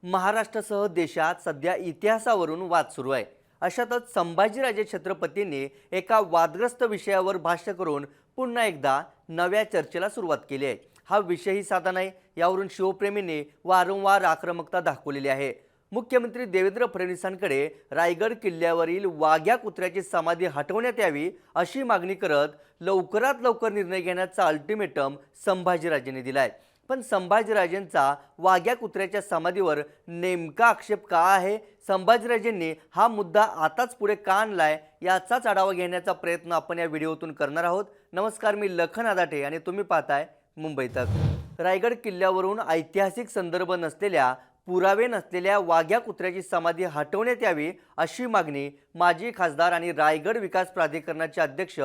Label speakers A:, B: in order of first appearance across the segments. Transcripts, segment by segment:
A: महाराष्ट्रासह देशात सध्या इतिहासावरून वाद सुरू आहे। अशातच संभाजीराजे छत्रपतींनी एका वादग्रस्त विषयावर भाष्य करून पुन्हा एकदा नव्या चर्चेला सुरुवात केली आहे। हा विषयही साधा नाही, यावरून शिवप्रेमींनी वारंवार आक्रमकता दाखवलेली आहे। मुख्यमंत्री देवेंद्र फडणवीसांकडे रायगड किल्ल्यावरील वाघ्या कुत्र्याची समाधी हटवण्यात यावी अशी मागणी करत लवकरात लवकर निर्णय घेण्याचा अल्टिमेटम संभाजीराजेंनी दिलाय। पण संभाजीराजेंचा वाघ्या कुत्र्याच्या समाधीवर नेमका आक्षेप का आहे, संभाजीराजेंनी हा मुद्दा आताच पुढे का आणलाय, याचाच आढावा घेण्याचा प्रयत्न आपण या व्हिडिओतून करणार आहोत। नमस्कार, मी लखन आदाटे आणि तुम्ही पाहताय मुंबई तक। रायगड किल्ल्यावरून ऐतिहासिक संदर्भ नसलेल्या, पुरावे नसलेल्या वाघ्या कुत्र्याची समाधी हटवण्यात यावी अशी मागणी माजी खासदार आणि रायगड विकास प्राधिकरणाचे अध्यक्ष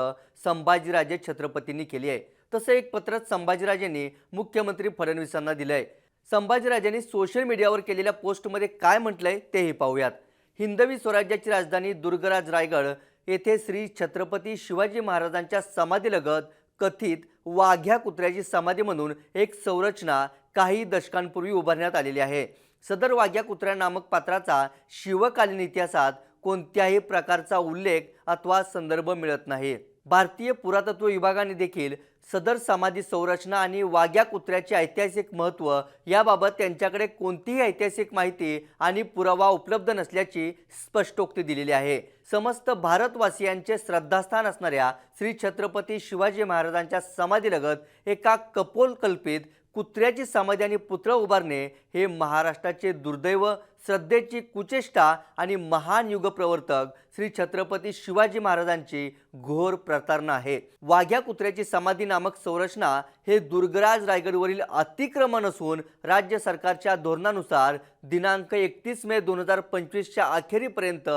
A: संभाजीराजे छत्रपतींनी केली आहे। तसे एक पत्र संभाजीराजेंनी मुख्यमंत्री फडणवीसांना दिलंय। संभाजीराजेंनी सोशल मीडियावर केलेल्या पोस्टमध्ये काय म्हटलंय तेही पाहूयात। हिंदवी स्वराज्याची राजधानी दुर्गराज रायगड येथे श्री छत्रपती शिवाजी महाराजांच्या समाधीलगत कथित वाघ्या कुत्र्याची समाधी म्हणून एक संरचना काही दशकांपूर्वी उभारण्यात आलेली आहे। सदर वाघ्या कुत्र्या नामक पात्राचा शिवकालीन इतिहासात कोणत्याही प्रकारचा उल्लेख अथवा संदर्भ मिळत नाही। भारतीय पुरातत्व विभागाने देखील सदर समाधी संरचना आणि वाघ्या कुत्र्याचे ऐतिहासिक महत्त्व याबाबत त्यांच्याकडे कोणतीही ऐतिहासिक माहिती आणि पुरावा उपलब्ध नसल्याची स्पष्टोक्ती दिलेली आहे। समस्त भारतवासियांचे श्रद्धास्थान असणाऱ्या श्री छत्रपती शिवाजी महाराजांच्या समाधीलगत एका कपोलकल्पित कुत्र्याची समाधी आणि पुतळा उभारणे हे महाराष्ट्राचे दुर्दैव, श्रद्धेची कुचेष्टा आणि महान युगप्रवर्तक श्री छत्रपती शिवाजी महाराजांची घोर प्रतारणा आहे। वाघ्या कुत्र्याची समाधी नामक संरचना हे दुर्गराज रायगडवरील अतिक्रमण असून राज्य सरकारच्या धोरणानुसार दिनांक 31 मे 2025च्या अखेरीपर्यंत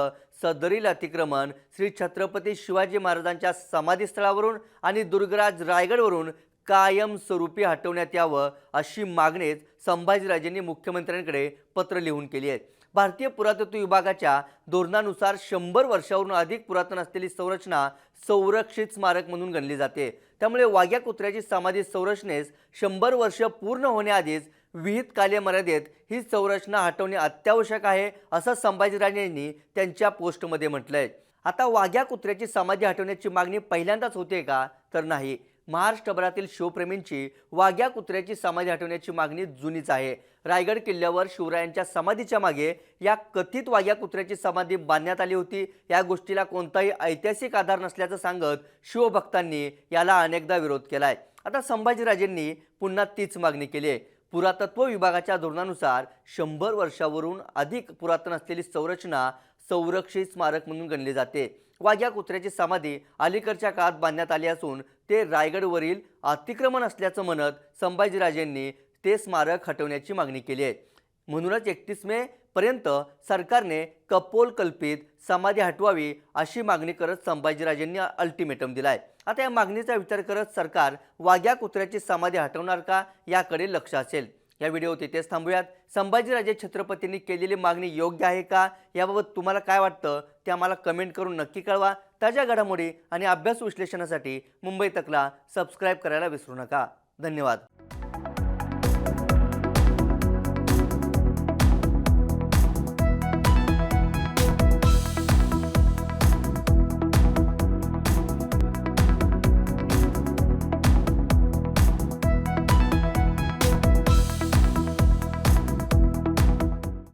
A: सदरील अतिक्रमण श्री छत्रपती शिवाजी महाराजांच्या समाधीस्थळावरून आणि दुर्गराज रायगडवरून कायमस्वरूपी हटवण्यात यावं अशी मागणीच संभाजीराजेंनी मुख्यमंत्र्यांकडे पत्र लिहून केली आहे। भारतीय पुरातत्व विभागाच्या धोरणानुसार 100 वर्षावरून अधिक पुरातन असलेली संरचना संरक्षित स्मारक म्हणून गणली जाते। त्यामुळे वाघ्या कुत्र्याची समाधी संरचनेस 100 वर्ष पूर्ण होण्याआधीच विहित कालमर्यादेत ही संरचना हटवणे अत्यावश्यक आहे असं संभाजीराजेंनी त्यांच्या पोस्टमध्ये म्हटलंय। आता वाघ्या कुत्र्याची समाधी हटवण्याची मागणी पहिल्यांदाच होते का, तर नाही। महाराष्ट्रभरातील शिवप्रेमींची वाघ्या कुत्र्याची समाधी हटवण्याची मागणी जुनीच आहे। रायगड किल्ल्यावर शिवरायांच्या समाधीच्या मागे या कथित वाघ्या कुत्र्याची समाधी बांधण्यात आली होती। या गोष्टीला कोणताही ऐतिहासिक आधार नसल्याचं सांगत शिवभक्तांनी याला अनेकदा विरोध केलाय। आता संभाजीराजेंनी पुन्हा तीच मागणी केली आहे। पुरातत्व विभागाच्या धोरणानुसार 100 वर्षावरून अधिक पुरातन असलेली संरचना संरक्षित स्मारक म्हणून गणली जाते। वाघ्या कुत्र्याची समाधी अलीकडच्या काळात बांधण्यात आली असून ते रायगडवरील अतिक्रमण असल्याचं म्हणत संभाजीराजेंनी ते स्मारक हटवण्याची मागणी केली आहे। म्हणूनच 31 मे पर्यंत सरकारने कपोलकल्पित समाधी हटवावी अशी मागणी करत संभाजीराजेंनी अल्टिमेटम दिलाय। आता या मागणीचा विचार करत सरकार वाघ्या कुत्र्याची समाधी हटवणार का, याकडे लक्ष असेल। या व्हिडिओत इथेच थांबूयात। संभाजीराजे छत्रपतींनी केलेली मागणी योग्य आहे का, याबाबत तुम्हाला काय वाटतं ते आम्हाला कमेंट करून नक्की कळवा। ताज्या घडामोडी आणि अभ्यास विश्लेषणासाठी मुंबई तकला सबस्क्राइब करायला विसरू नका। धन्यवाद।